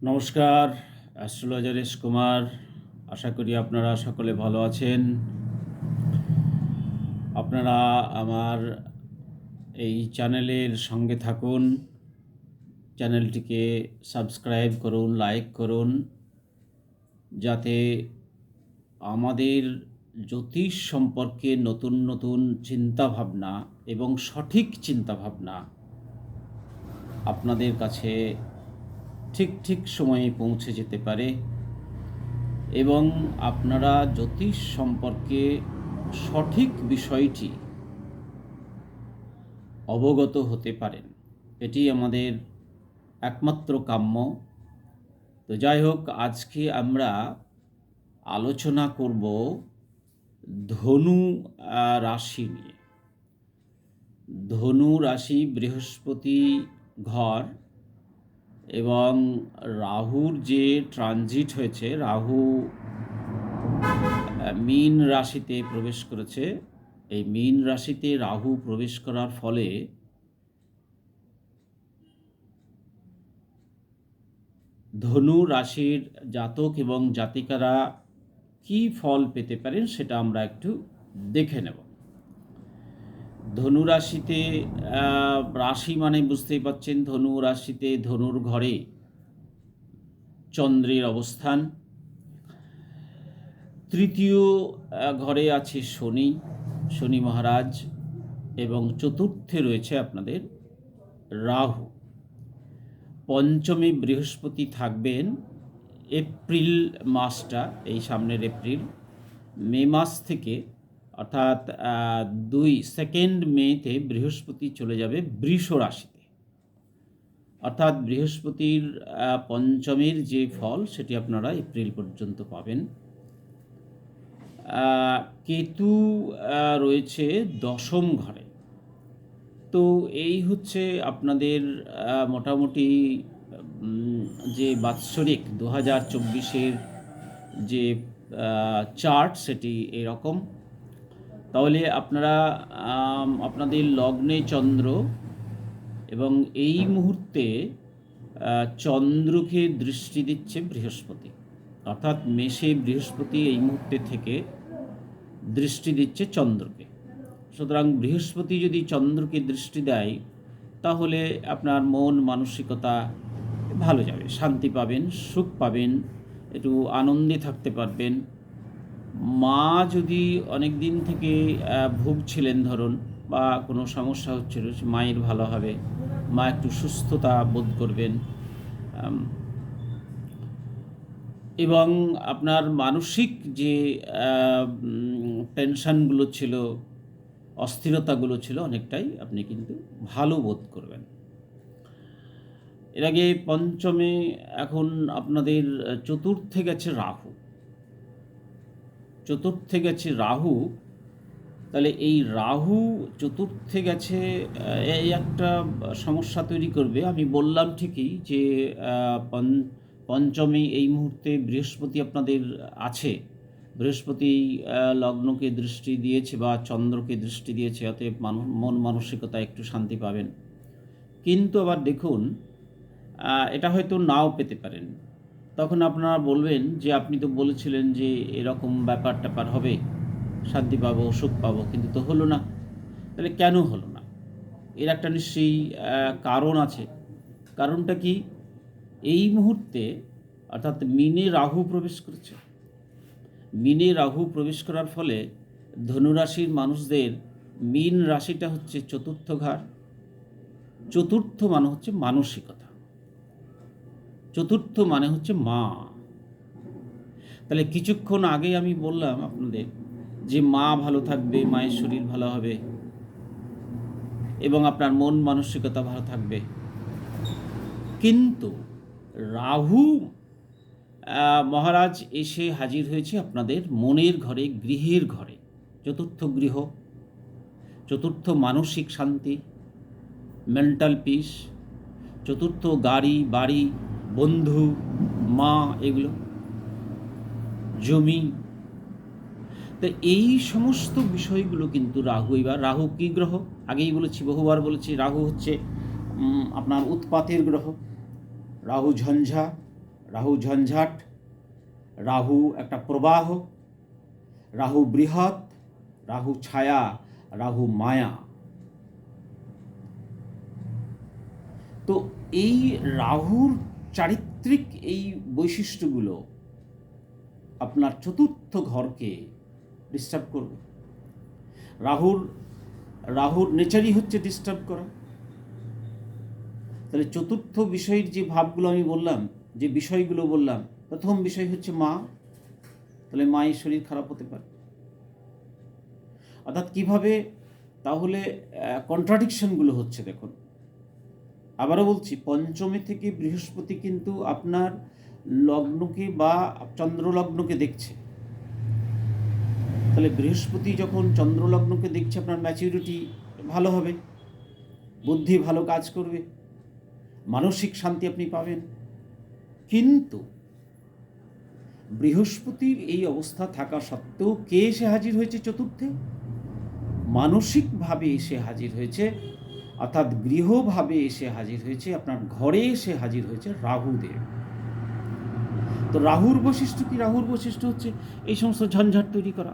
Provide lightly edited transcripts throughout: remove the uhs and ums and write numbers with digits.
নমস্কার, অ্যাস্ট্রোলজার কুমার। আশা করি আপনারা সকলে ভালো আছেন। আপনারা আমার এই চ্যানেলের সঙ্গে থাকুন, চ্যানেলটিকে সাবস্ক্রাইব করুন, লাইক করুন, যাতে আমাদের জ্যোতিষ সম্পর্কে নতুন নতুন চিন্তাভাবনা এবং সঠিক চিন্তাভাবনা আপনাদের কাছে ঠিক ঠিক সময়ে পৌঁছে যেতে পারে এবং আপনারা জ্যোতিষ সম্পর্কে সঠিক বিষয়টি অবগত হতে পারেন। এটি আমাদের একমাত্র কাম্য। তো যাই হোক, আজকে আমরা আলোচনা করব ধনু রাশি নিয়ে। ধনু রাশি বৃহস্পতি ঘর এবং রাহুর যে ট্রানজিট হয়েছে, রাহু মীন রাশিতে প্রবেশ করেছে। এই মীন রাশিতে রাহু প্রবেশ করার ফলে ধনু রাশির জাতক এবং জাতিকারা কি ফল পেতে পারেন সেটা আমরা একটু দেখে নেব। ধনু রাশিতে রাশি মানে বুঝতেই পাচ্ছেন, ধনু রাশিতে ধনুর ঘরে চন্দ্রের অবস্থান। তৃতীয় ঘরে আছে শনি মহারাজ, এবং চতুর্থে রয়েছে আপনাদের রাহু। পঞ্চমে বৃহস্পতি থাকবেন এপ্রিল মাসটা, এই সামনের এপ্রিল। মে মাস থেকে অর্থাৎ 2 মেতে বৃহস্পতি চলে যাবে বৃষ রাশিতে। অর্থাৎ বৃহস্পতির পঞ্চমের যে ফল সেটি আপনারা এপ্রিল পর্যন্ত পাবেন। কেতু রয়েছে দশম ঘরে। তো এই হচ্ছে আপনাদের মোটামুটি যে বাৎসরিক 2024-এর যে চার্ট সেটি এরকম। তাহলে আপনারা আপনাদের লগ্নে চন্দ্র, এবং এই মুহূর্তে চন্দ্রকে দৃষ্টি দিচ্ছে বৃহস্পতি, অর্থাৎ মেষে বৃহস্পতি এই মুহূর্তে থেকে দৃষ্টি দিচ্ছে চন্দ্রকে। সুতরাং বৃহস্পতি যদি চন্দ্রকে দৃষ্টি দেয় তাহলে আপনার মন মানসিকতা ভালো যাবে, শান্তি পাবেন, সুখ পাবেন, একটু আনন্দে থাকতে পারবেন। মা যদি অনেক দিন থেকে ভুগছিলেন ধরুন, বা কোনো সমস্যা হচ্ছিল, মায়ের ভালো হবে, মা একটু সুস্থতা বোধ করবেন। এবং আপনার মানসিক যে টেনশনগুলো ছিল, অস্থিরতাগুলো ছিল, অনেকটাই আপনি কিন্তু ভালো বোধ করবেন। এর আগে পঞ্চমে এখন আপনাদের চতুর্থে গেছে রাহু। তাহলে এই রাহু চতুর্থে গেছে, এই একটা সমস্যা তৈরি করবে। আমি বললাম ঠিকই যে পঞ্চমে এই মুহূর্তে বৃহস্পতি আপনাদের আছে। বৃহস্পতি লগ্নকে দৃষ্টি দিয়েছে বা চন্দ্রকে দৃষ্টি দিয়েছে, অতএব মন মানসিকতা একটু শান্তি পাবেন। কিন্তু আবার দেখুন, এটা হয়তো নাও পেতে পারেন। তখন আপনারা বলবেন যে আপনি তো বলেছিলেন যে এরকম ব্যাপার হবে, শান্তি পাবো, সুখ পাবো, কিন্তু তো হলো না। তাহলে কেন হলো না? এর একটা নিশ্চয়ই কারণ আছে। কারণটা কি? এই মুহূর্তে অর্থাৎ মিনে রাহু প্রবেশ করেছে। মিনে রাহু প্রবেশ করার ফলে ধনুরাশির মানুষদের মীন রাশিটা হচ্ছে চতুর্থ ঘর। চতুর্থ মানে হচ্ছে মানসিকতা, চতুর্থ মানে হচ্ছে মা। তাহলে কিছুক্ষণ আগে আমি বললাম আপনাদের যে মা ভালো থাকবে, মায়ের শরীর ভালো হবে এবং আপনার মন মানসিকতা ভালো থাকবে। কিন্তু রাহু মহারাজ এসে হাজির হয়েছে আপনাদের মনের ঘরে, গৃহের ঘরে। চতুর্থ গৃহ, চতুর্থ মানসিক শান্তি, মেন্টাল পিস, চতুর্থ গাড়ি বাড়ি, বন্ধু, মা, এগুলো, জমি। তো এই সমস্ত বিষয়গুলো কিন্তু রাহু। এবার রাহু কী গ্রহ? আগেই বলেছি, বহুবার বলেছি, রাহু হচ্ছে আপনার উৎপাতের গ্রহ। রাহু ঝঞ্ঝা, রাহু ঝঞ্ঝাট, রাহু একটা প্রবাহ, রাহু বৃহৎ, রাহু ছায়া, রাহু মায়া। তো এই রাহুর চারিত্রিক এই বৈশিষ্ট্যগুলো আপনার চতুর্থ ঘরকে ডিস্টার্ব করবে। রাহুর নেচারই হচ্ছে ডিস্টার্ব করা। তাহলে চতুর্থ বিষয়ের যে ভাবগুলো আমি বললাম, যে বিষয়গুলো বললাম, প্রথম বিষয় হচ্ছে মা। তাহলে মায়ের শরীর খারাপ হতে পারে। অর্থাৎ কীভাবে তাহলে কন্ট্রাডিকশনগুলো হচ্ছে দেখুন। আবারও বলছি, পঞ্চমে থেকে বৃহস্পতি কিন্তু আপনার লগ্নকে বা চন্দ্রলগ্নকে দেখছে। তাহলে বৃহস্পতি যখন চন্দ্রলগ্নকে দেখছে, আপনার ম্যাচিউরিটি ভালো হবে, বুদ্ধি ভালো কাজ করবে, মানসিক শান্তি আপনি পাবেন। কিন্তু বৃহস্পতির এই অবস্থা থাকা সত্ত্বেও কে এসে হাজির হয়েছে চতুর্থে? মানসিকভাবে এসে হাজির হয়েছে, অর্থাৎ গৃহভাবে এসে হাজির হয়েছে, আপনার ঘরে এসে হাজির হয়েছে রাহুদেব। তো রাহুর বৈশিষ্ট্য কি? রাহুর বৈশিষ্ট্য হচ্ছে এই সমস্ত ঝঞ্ঝাট তৈরি করা।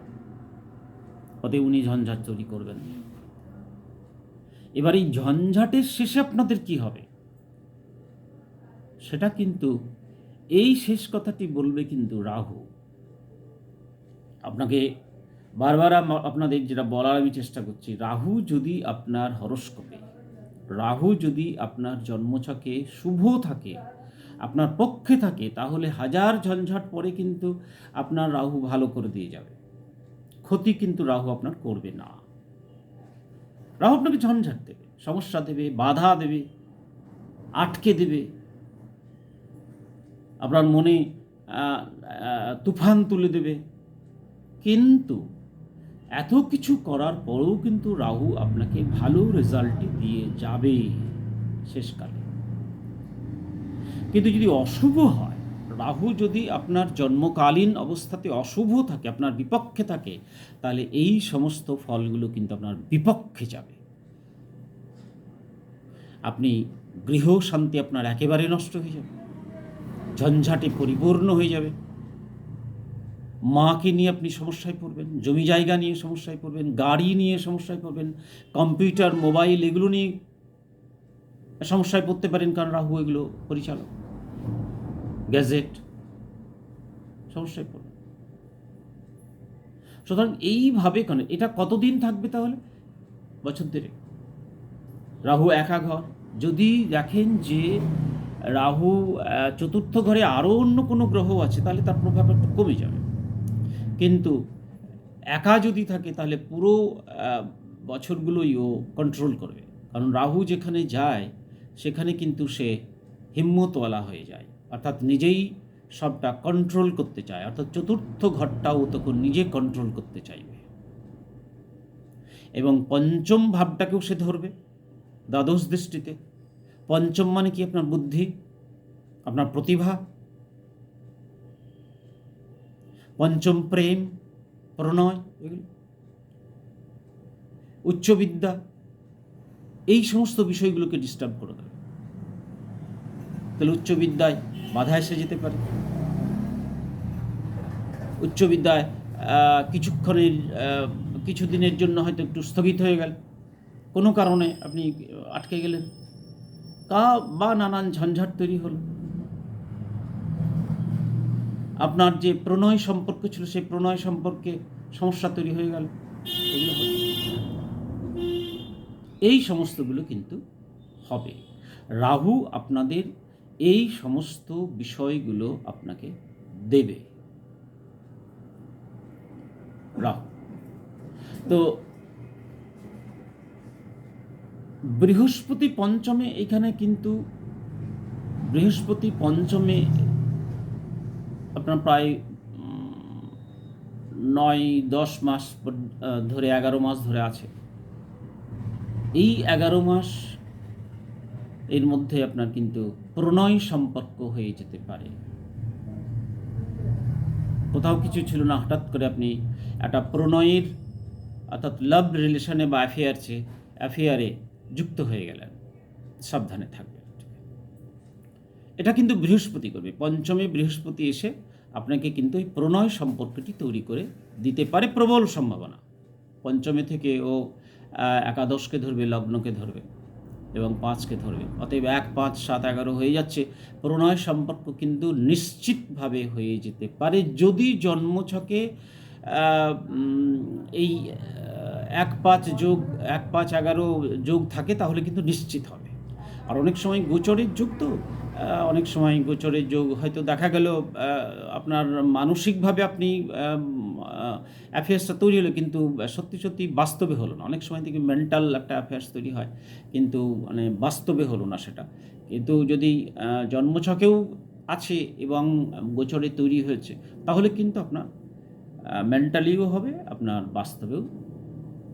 অতএব উনি ঝঞ্ঝাট তৈরি করবেন। এবার এই ঝঞ্ঝাটের শেষে আপনাদের কি হবে সেটা কিন্তু, এই শেষ কথাটি বলবে কিন্তু রাহু। আপনাকে বারবার আপনাদের যেটা বলার আমি চেষ্টা করছি, রাহু যদি আপনার হরস্কোপে, রাহু যদি আপনার জন্মছকে শুভ থাকে, আপনার পক্ষে থাকে, তাহলে হাজার ঝঞ্ঝাট পরে কিন্তু আপনার রাহু ভালো করে দিয়ে যাবে। ক্ষতি কিন্তু রাহু আপনার করবে না। রাহু আপনাকে ঝঞ্ঝাট দেবে, সমস্যা দেবে, বাধা দেবে, আটকে দেবে, আপনার মনে তুফান তুলে দেবে। কিন্তু এত কিছু করার পরেও কিন্তু রাহু আপনাকে ভালো রেজাল্টই দিয়ে যাবে শেষকালে। কিন্তু যদি অশুভ হয়, রাহু যদি আপনার জন্মকালীন অবস্থাতে অশুভ থাকে, আপনার বিপক্ষে থাকে, তাহলে এই সমস্ত ফলগুলো কিন্তু আপনার বিপক্ষে যাবে। আপনি গৃহ শান্তি আপনার একেবারে নষ্ট হয়ে যাবে, ঝঞ্ঝাটে পরিপূর্ণ হয়ে যাবে, মাকে নিয়ে আপনি সমস্যায় পড়বেন, জমি জায়গা নিয়ে সমস্যায় পড়বেন, গাড়ি নিয়ে সমস্যায় পড়বেন, কম্পিউটার, মোবাইল এগুলো নিয়ে সমস্যায় পড়তে পারেন, কারণ রাহু এগুলো পরিচালক। গ্যাজেট, সমস্যায় পড়বেন। সুতরাং এইভাবে কেন, এটা কতদিন থাকবে তাহলে? বছর দেড়েক। রাহু একা ঘর, যদি দেখেন যে রাহু চতুর্থ ঘরে আরও অন্য কোনো গ্রহ আছে, তাহলে তার প্রভাব একটু কমে যাবে। কিন্তু একা যদি থাকে, তাহলে পুরো বছরগুলোই ও কন্ট্রোল করবে। কারণ রাহু যেখানে যায় সেখানে কিন্তু সে হিম্মতওয়ালা হয়ে যায়, অর্থাৎ নিজেই সবটা কন্ট্রোল করতে চায়। অর্থাৎ চতুর্থ ঘরটাও তখন নিজে কন্ট্রোল করতে চাইবে, এবং পঞ্চম ভাবটাকেও সে ধরবে দ্বাদশ দৃষ্টিতে। পঞ্চম মানে কি? আপনার বুদ্ধি, আপনার প্রতিভা। পঞ্চম প্রেম, প্রণয়, এগুলো উচ্চবিদ্যা, এই সমস্ত বিষয়গুলোকে ডিস্টার্ব করে দেবে। তাহলে উচ্চবিদ্যায় বাধা এসে যেতে পারে। উচ্চবিদ্যায় কিছুদিনের জন্য হয়তো একটু স্থগিত হয়ে গেল, কোনো কারণে আপনি আটকে গেলেন, বা নানান ঝঞ্ঝাট তৈরি হলো। আপনার যে প্রণয় সম্পর্ক ছিল, সেই প্রণয় সম্পর্কে সমস্যা তৈরি হয়ে গেল। এগুলো এই সমস্তগুলো কিন্তু হবে। রাহু আপনাদের এই সমস্ত বিষয়গুলো আপনাকে দেবে রাহু। তো বৃহস্পতি পঞ্চমে, এখানে কিন্তু বৃহস্পতি পঞ্চমে আপনার প্রায় 9-10 মাস ধরে, 11 মাস ধরে আছে। এই 11 মাস এর মধ্যে আপনার কিন্তু প্রণয় সম্পর্ক হয়ে যেতে পারে। কোথাও কিছু ছিল না, হঠাৎ করে আপনি একটা প্রণয়ের, অর্থাৎ লাভ রিলেশনে বা অ্যাফেয়ারে যুক্ত হয়ে গেলেন। সাবধানে থাকবেন। এটা কিন্তু বৃহস্পতি করবে। পঞ্চমে বৃহস্পতি এসে আপনাকে কিন্তু এই প্রণয় সম্পর্কটি তৈরি করে দিতে পারে, প্রবল সম্ভাবনা। পঞ্চমে থেকে ও একাদশকে ধরবে, লগ্নকে ধরবে এবং 5কে ধরবে। অতএব 1, 5, 7, 11 হয়ে যাচ্ছে। প্রণয় সম্পর্ক কিন্তু নিশ্চিতভাবে হয়ে যেতে পারে যদি জন্মছকে এই 1, 5 যোগ 1, 5, 11 যোগ থাকে, তাহলে কিন্তু নিশ্চিত হবে। আর অনেক সময় গোচরের যোগ তো, অনেক সময় গোচরের যোগ হয়তো দেখা গেল আপনার মানসিকভাবে আপনি অ্যাফেয়ার্সটা তৈরি হলো, কিন্তু সত্যি সত্যি বাস্তবে হলো না। অনেক সময় থেকে মেন্টাল একটা অ্যাফেয়ার্স তৈরি হয়, কিন্তু মানে বাস্তবে হলো না সেটা। কিন্তু যদি জন্মছকেও আছে এবং গোচরে তৈরি হয়েছে, তাহলে কিন্তু আপনার মেন্টালিও হবে, আপনার বাস্তবেও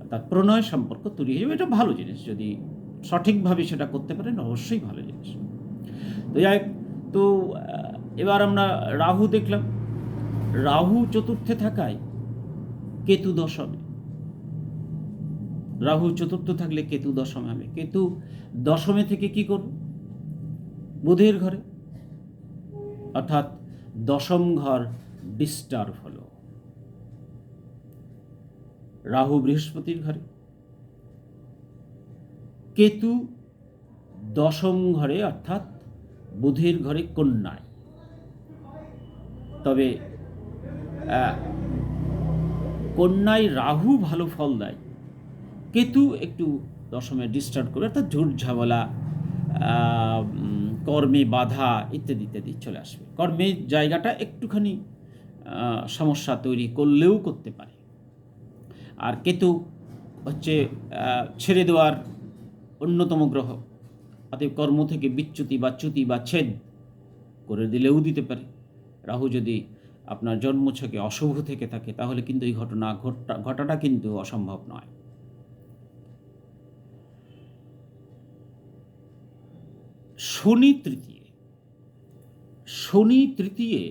তার প্রণয় সম্পর্ক তৈরি হয়ে যাবে। এটা ভালো জিনিস, যদি সঠিকভাবে সেটা করতে পারেন অবশ্যই ভালো জিনিস। তো যাই হোক, তো এবার আমরা রাহু দেখলাম। রাহু চতুর্থে থাকায় কেতু দশমে। রাহু চতুর্থ থাকলে কেতু দশমে হবে। কেতু দশমে থেকে কি করবে? বুধের ঘরে, অর্থাৎ দশম ঘর ডিস্টার্ব হলো। রাহু বৃহস্পতির ঘরে, কেতু দশম ঘরে অর্থাৎ বুধের ঘরে কন্যায়। তবে কন্যায় রাহু ভালো ফল দেয়, কেতু একটু দশমে ডিস্টার্ব করে, অর্থাৎ ঝুট ঝামেলা, কর্মে বাধা ইত্যাদি ইত্যাদি চলে আসবে। কর্মের জায়গাটা একটুখানি সমস্যা তৈরি করলেও করতে পারে। আর কেতু হচ্ছে ছেড়ে দেওয়ার অন্যতম গ্রহ, অতএব কর্ম থেকে বিচ্যুতি বা চ্যুতি বা ছেদ করে দিলেও দিতে পারে। রাহু যদি আপনার জন্মছকে অশুভ থেকে থাকে, তাহলে কিন্তু এই ঘটাটা কিন্তু অসম্ভব নয়। শনি তৃতীয়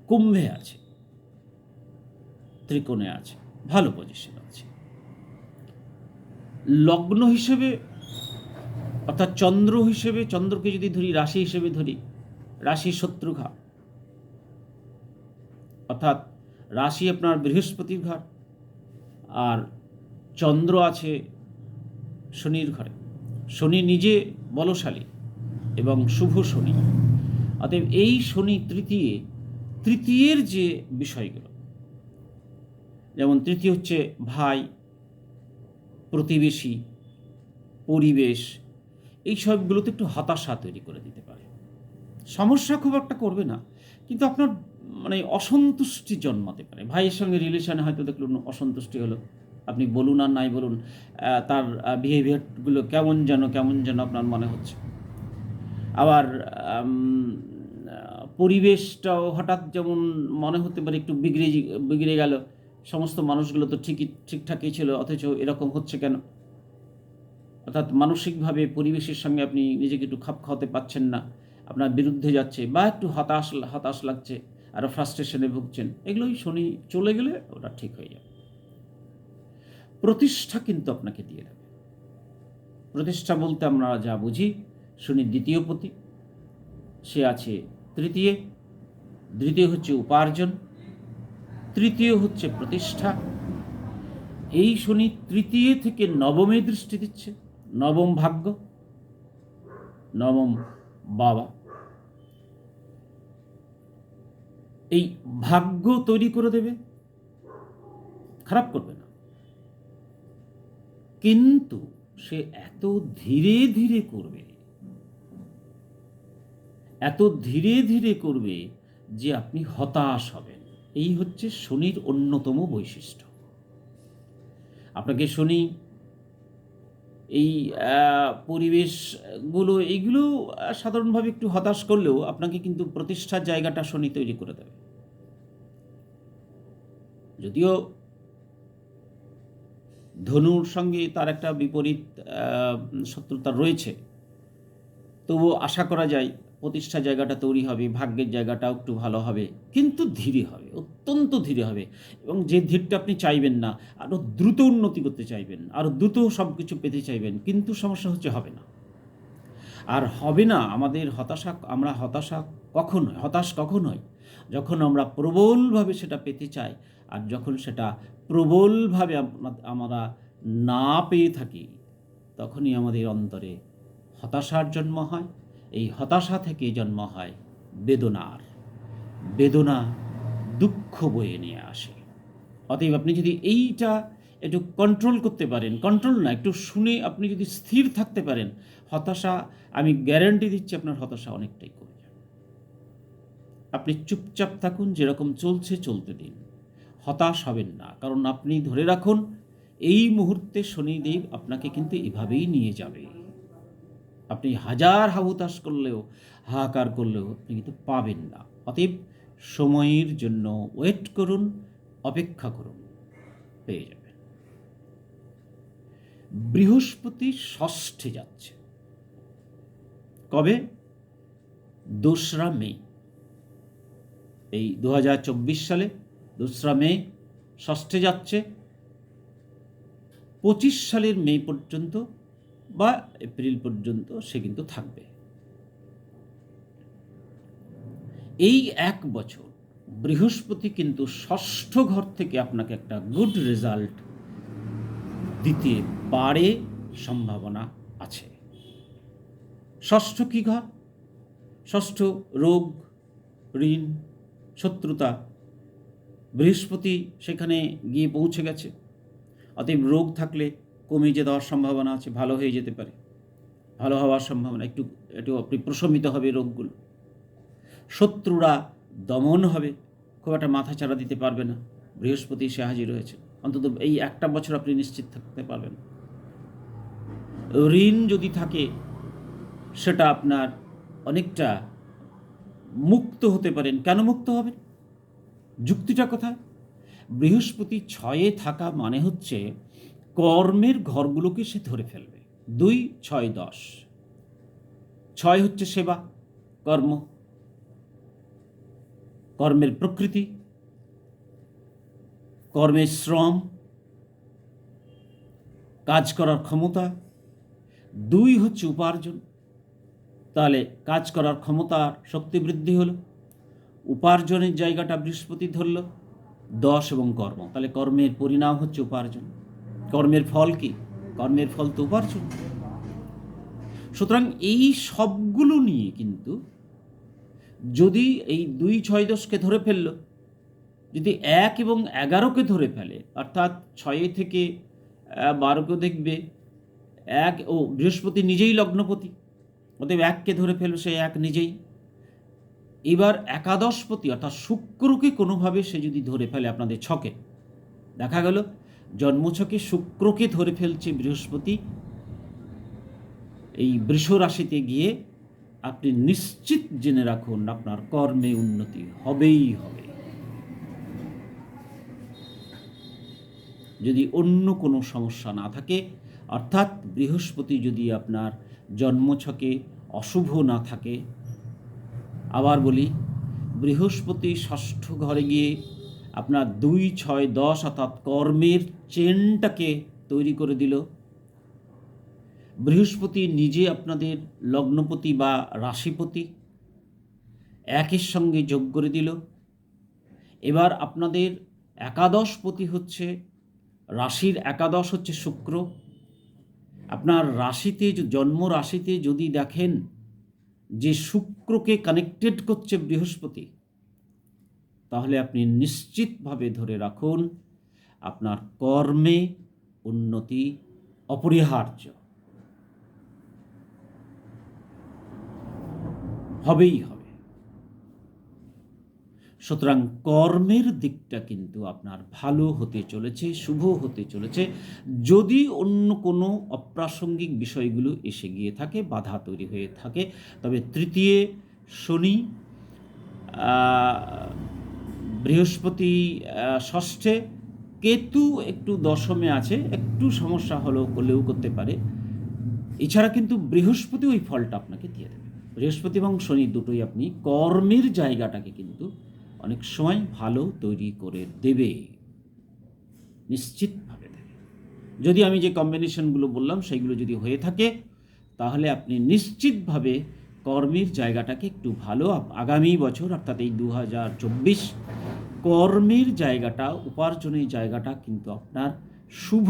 কুম্ভে আছে, ত্রিকোণে আছে, ভালো পজিশন আছে। লগ্ন হিসেবে অর্থাৎ চন্দ্র হিসেবে, চন্দ্রকে যদি ধরি, রাশি হিসেবে ধরি, রাশি শত্রুঘাত, অর্থাৎ রাশি আপনার বৃহস্পতির ঘর, আর চন্দ্র আছে শনির ঘরে। শনি নিজে বলশালী এবং শুভ শনি। অতএব এই শনি তৃতীয়ের যে বিষয়গুলো, যেমন তৃতীয় হচ্ছে ভাই, প্রতিবেশী, পরিবেশ, এই সবগুলোতে একটু হতাশা তৈরি করে দিতে পারে। সমস্যা খুব একটা করবে না, কিন্তু আপনার মানে অসন্তুষ্টি জন্মাতে পারে। ভাইয়ের সঙ্গে রিলেশনে হয়তো দেখলুন অসন্তুষ্টি হলো, আপনি বলুন আর নাই বলুন, তার বিহেভিয়ারগুলো কেমন যেন আপনার মনে হচ্ছে। আবার পরিবেশটাও হঠাৎ যেমন মনে হতে পারে একটু বিগড়ে গেল। সমস্ত মানুষগুলো তো ঠিকঠাকই ছিল, অথচ এরকম হচ্ছে কেন? অর্থাৎ মানসিকভাবে পরিবেশের সঙ্গে আপনি নিজেকে একটু খাপ খাওয়াতে পারছেন না, আপনার বিরুদ্ধে যাচ্ছে, বা একটু হতাশ লাগছে, আরও ফ্রাস্ট্রেশনে ভুগছেন। এগুলোই শনি চলে গেলে ওটা ঠিক হয়ে যাবে। প্রতিষ্ঠা কিন্তু আপনাকে দিয়ে দেবে। প্রতিষ্ঠা বলতে আমরা যা বুঝি, শনি দ্বিতীয় পতি, সে আছে তৃতীয়। দ্বিতীয় হচ্ছে উপার্জন, তৃতীয় হচ্ছে প্রতিষ্ঠা। এই শনি তৃতীয় থেকে নবমে দৃষ্টি দিচ্ছে। নবম ভাগ্য, নবম বাবা। এই ভাগ্য তৈরি করে দেবে, খারাপ করবে না, কিন্তু সে এত ধীরে ধীরে করবে যে আপনি হতাশ হবেন। এই হচ্ছে শনির অন্যতম বৈশিষ্ট্য। আপনাকে শনি এই পরিবেশগুলো এইগুলো সাধারণভাবে একটু হতাশ করলেও আপনাকে কিন্তু প্রতিষ্ঠার জায়গাটা শনি তৈরি করে দেবে। যদিও ধনুর সঙ্গে তার একটা বিপরীত শত্রুতা রয়েছে, তবুও আশা করা যায় প্রতিষ্ঠা জায়গাটা তৈরি হবে, ভাগ্যের জায়গাটাও একটু ভালো হবে, কিন্তু ধীরে হবে, অত্যন্ত ধীরে হবে। এবং যে ধীরটা আপনি চাইবেন না, আরও দ্রুত উন্নতি করতে চাইবেন, আরও দ্রুত সব কিছু পেতে চাইবেন, কিন্তু সমস্যা হচ্ছে হবে না। আর হবে না আমাদের আমরা হতাশ কখন হয়? যখন আমরা প্রবলভাবে সেটা পেতে চাই, আর যখন সেটা প্রবলভাবে আমরা না পেয়ে থাকি, তখনই আমাদের অন্তরে হতাশার জন্ম হয়। এই হতাশা থেকে জন্ম হয় বেদনা দুঃখ বয়ে নিয়ে আসে। অতএব আপনি যদি এইটা একটু কন্ট্রোল করতে পারেন, কন্ট্রোল না, একটু শুনে আপনি যদি স্থির থাকতে পারেন, হতাশা, আমি গ্যারান্টি দিচ্ছি আপনার হতাশা অনেকটাই কমে যাবে। আপনি চুপচাপ থাকুন, যেরকম চলছে চলতে দিন, হতাশ হবেন না। কারণ আপনি ধরে রাখুন, এই মুহূর্তে শনিদেব আপনাকে কিন্তু এভাবেই নিয়ে যাবে। আপনি হাজার হাহুতাশ করলেও, হাহাকার করলেও আপনি কিন্তু পাবেন না। অতএব সময়ের জন্য ওয়েট করুন, অপেক্ষা করুন, পেয়ে যাবেন। বৃহস্পতি ষষ্ঠে যাচ্ছে কবে? 2রা মে। এই 2024 সালে 2রা মে ষষ্ঠে যাচ্ছে। 25 সালের মে পর্যন্ত বা এপ্রিল পর্যন্ত সে কিন্তু থাকবে। এই 1 বছর বৃহস্পতি কিন্তু ষষ্ঠ ঘর থেকে আপনাকে একটা গুড রেজাল্ট দিতে পারে, সম্ভাবনা আছে। ষষ্ঠ কি ঘর? ষষ্ঠ রোগ, ঋণ, শত্রুতা। বৃহস্পতি সেখানে গিয়ে পৌঁছে গেছে। অতএব রোগ থাকলে কমে যাওয়ার সম্ভাবনা আছে, ভালো হয়ে যেতে পারে, ভালো হওয়ার সম্ভাবনা, একটু একটু আপনি প্রশমিত হবে রোগগুলো। শত্রুরা দমন হবে, খুব একটা মাথা চাড়া দিতে পারবে না, বৃহস্পতি সে হাজির হয়েছে। অন্তত এই 1টা বছর আপনি নিশ্চিত থাকতে পারবেন। ঋণ যদি থাকে সেটা আপনার অনেকটা মুক্ত হতে পারেন। কেন মুক্ত হবেন? যুক্তিটা কোথায়? বৃহস্পতি 6-এ থাকা মানে হচ্ছে কর্মের ঘরগুলোকে সে ধরে ফেলবে। 2, 6, 10। 6 হচ্ছে সেবা, কর্ম, কর্মের প্রকৃতি, কর্মের শ্রম, কাজ করার ক্ষমতা। 2 হচ্ছে উপার্জন। তাহলে কাজ করার ক্ষমতার শক্তি বৃদ্ধি হলো, উপার্জনের জায়গাটা বৃহস্পতি ধরল। 10 এবং কর্ম, তাহলে কর্মের পরিণাম হচ্ছে উপার্জন। কর্মের ফল কি? কর্মের ফল তো উপার্জন। সুতরাং এই সবগুলো নিয়ে কিন্তু যদি এই 2, 6, 10কে ধরে ফেলল, যদি 1 এবং 11কে ধরে ফেলে, অর্থাৎ 6 থেকে 12কে দেখবে 1, ও বৃহস্পতি নিজেই লগ্নপতি, অতএব 1কে ধরে ফেলবে, সে 1 নিজেই। এবার একাদশপতি অর্থাৎ শুক্রকে কোনোভাবে সে যদি ধরে ফেলে আপনাদের ছকে, দেখা গেল জন্মছকে শুক্রকে ধরে ফেলছে বৃহস্পতি, এই বৃষ রাশিতে গিয়ে আপনি নিশ্চিত জেনে রাখুন আপনার কর্মে উন্নতি হবেই হবে। যদি অন্য কোনো সমস্যা না থাকে, অর্থাৎ বৃহস্পতি যদি আপনার জন্মছকে অশুভ না থাকে। আবার বলি, বৃহস্পতি ষষ্ঠ ঘরে গিয়ে আপনার 2, 6, 10 অর্থাৎ কর্মের চেনটাকে তৈরি করে দিল। বৃহস্পতি নিজে আপনাদের লগ্নপতি বা রাশিপতি, 1-এর সঙ্গে যোগ করে দিল। এবার আপনাদের একাদশপতি হচ্ছে, রাশির একাদশ হচ্ছে শুক্র। আপনার রাশিতে, জন্ম রাশিতে যদি দেখেন যে শুক্রকে কানেক্টেড করছে বৃহস্পতি, তাহলে আপনি নিশ্চিতভাবে ধরে রাখুন আপনার কর্মে উন্নতি অপরিহার্য, হবেই হবে। সুতরাং কর্মের দিকটা কিন্তু আপনার ভালো হতে চলেছে, শুভ হতে চলেছে। যদি অন্য কোনো অপ্রাসঙ্গিক বিষয়গুলো এসে গিয়ে থাকে, বাধা তৈরি হয়ে থাকে, তবে তৃতীয় শনি, বৃহস্পতি ষষ্ঠে, কেতু একটু দশমে আছে, একটু সমস্যা করলেও করতে পারে। এছাড়া কিন্তু বৃহস্পতি ওই ফলটা আপনাকে দিয়ে দেবে। বৃহস্পতি এবং শনি দুটোই আপনি কর্মের জায়গাটাকে কিন্তু অনেক সময় ভালো তৈরি করে দেবে, নিশ্চিতভাবে দেবে। যদি আমি যে কম্বিনেশনগুলো বললাম সেইগুলো যদি হয়ে থাকে, তাহলে আপনি নিশ্চিতভাবে কর্মের জায়গাটাকে একটু ভালো আগামী বছর অর্থাৎ এই 2024 কর্মের জায়গাটা, উপার্জনের জায়গাটা কিন্তু আপনার শুভ,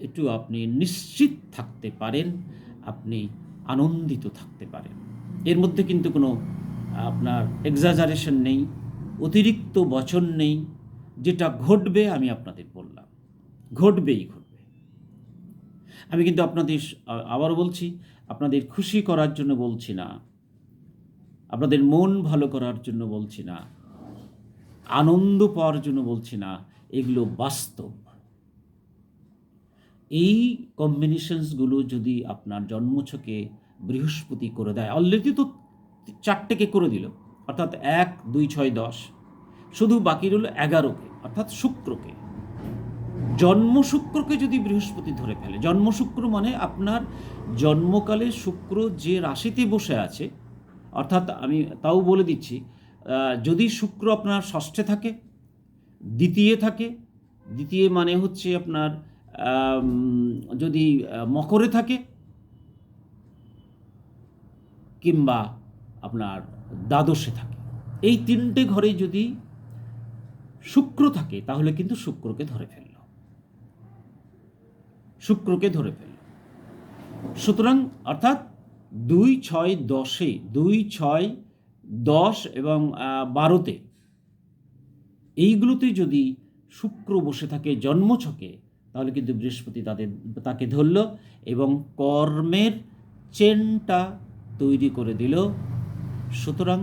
একটু আপনি নিশ্চিত থাকতে পারেন, আপনি আনন্দিত থাকতে পারেন। এর মধ্যে কিন্তু কোনো আপনার এক্সাজারেশন নেই, অতিরিক্ত বচন নেই। যেটা ঘটবে আমি আপনাদের বললাম, ঘটবেই ঘটবে। আমি কিন্তু আপনাদের আবারও বলছি, আপনাদের খুশি করার জন্য বলছি না, আপনাদের মন ভালো করার জন্য বলছি না, আনন্দ পাওয়ার জন্য বলছি না, এগুলো বাস্তব। এই কম্বিনেশনসগুলো যদি আপনার জন্মছকে বৃহস্পতি করে দেয়, অলরেডি তো 4টেকে করে দিল, অর্থাৎ 1, 2, 6, 10, শুধু বাকি রইল 11কে অর্থাৎ শুক্রকে। জন্মশুক্রকে যদি বৃহস্পতি ধরে ফেলে, জন্মশুক্র মানে আপনার জন্মকালে শুক্র যে রাশিতে বসে আছে, অর্থাৎ আমি তাও বলে দিচ্ছি, যদি শুক্র আপনার ষষ্ঠে থাকে, দ্বিতীয় থাকে, দ্বিতীয় মানে হচ্ছে আপনার যদি মকরে থাকে কিংবা আপনার দ্বাদশে থাকে, এই 3টে ঘরে যদি শুক্র থাকে তাহলে কিন্তু শুক্রকে ধরে ফেলল, শুক্রকে ধরে ফেলল। সুতরাং অর্থাৎ 2, 6, 10-এ, 2, 6, 10 এবং 12তে, এইগুলোতে যদি শুক্র বসে থাকে জন্মছকে, তাহলে কিন্তু বৃহস্পতি তাকে ধরল এবং কর্মের চেনটা তৈরি করে দিল। সুতরাং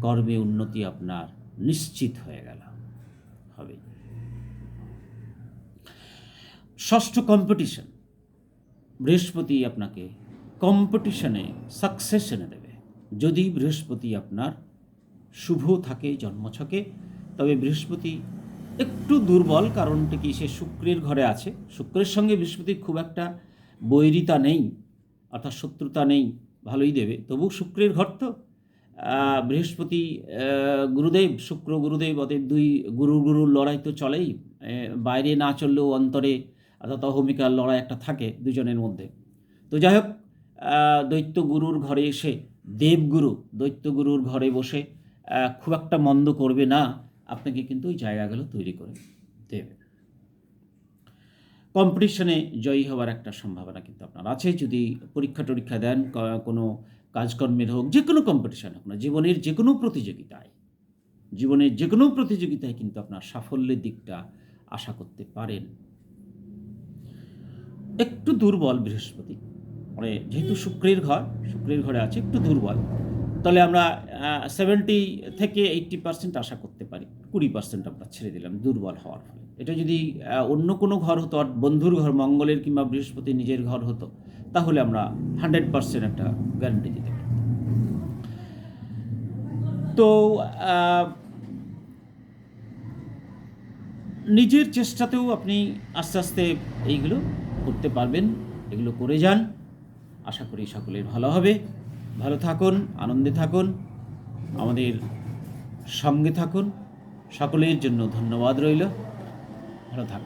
কর্মে উন্নতি আপনার নিশ্চিত হয়ে গেল, হবে। ষষ্ঠ, কম্পিটিশন। বৃহস্পতি আপনাকে কম্পিটিশনে সাকসেস এনে দেবে। যদি বৃহস্পতি আপনার শুভ থাকে জন্মছকে, তবে বৃহস্পতি একটু দুর্বল, কারণটা কি, সে শুক্রের ঘরে আছে। শুক্রের সঙ্গে বৃহস্পতির খুব একটা বৈরিতা নেই, অর্থাৎ শত্রুতা নেই, ভালোই দেবে। তবু শুক্রের ঘর তো, বৃহস্পতি গুরুদেব, শুক্র গুরুদেব, অতএব 2 গুরুর লড়াই তো চলেই, বাইরে না চললেও অন্তরে অর্থাৎ অহমিকার লড়াই একটা থাকে দুজনের মধ্যে। তো যাই হোক, দৈত্যগুরুর ঘরে এসে দেবগুরু দৈত্যগুরুর ঘরে বসে খুব একটা মন্দ করবে না, আপনাকে কিন্তু ওই জায়গাগুলো তৈরি করে দেবে। কম্পিটিশনে জয়ী হওয়ার একটা সম্ভাবনা কিন্তু আপনার আছে। যদি পরীক্ষা দেন, কোনো কাজকর্মের হোক, যে কোনো কম্পিটিশন হোক না, জীবনের যে কোনো প্রতিযোগিতায় কিন্তু আপনার সাফল্যের দিকটা আশা করতে পারেন। একটু দুর্বল বৃহস্পতি, মানে যেহেতু শুক্রের ঘরে আছে, একটু দুর্বল। তাহলে আমরা 70 থেকে 80% আশা করতে পারি, 20% আমরা ছেড়ে দিলাম দুর্বল হওয়ার ফলে। এটা যদি অন্য কোনো ঘর হতো, আর বন্ধুর ঘর, মঙ্গলের কিংবা বৃহস্পতি নিজের ঘর হতো, তাহলে আমরা 100% একটা গ্যারান্টি দিতে পারি। তো নিজের চেষ্টাতেও আপনি আস্তে আস্তে এইগুলো করতে পারবেন, এগুলো করে যান। আশা করি সকলের ভালো হবে। ভালো থাকুন, আনন্দে থাকুন, আমাদের সঙ্গে থাকুন। সকলের জন্য ধন্যবাদ রইল। ভালো থাকুন।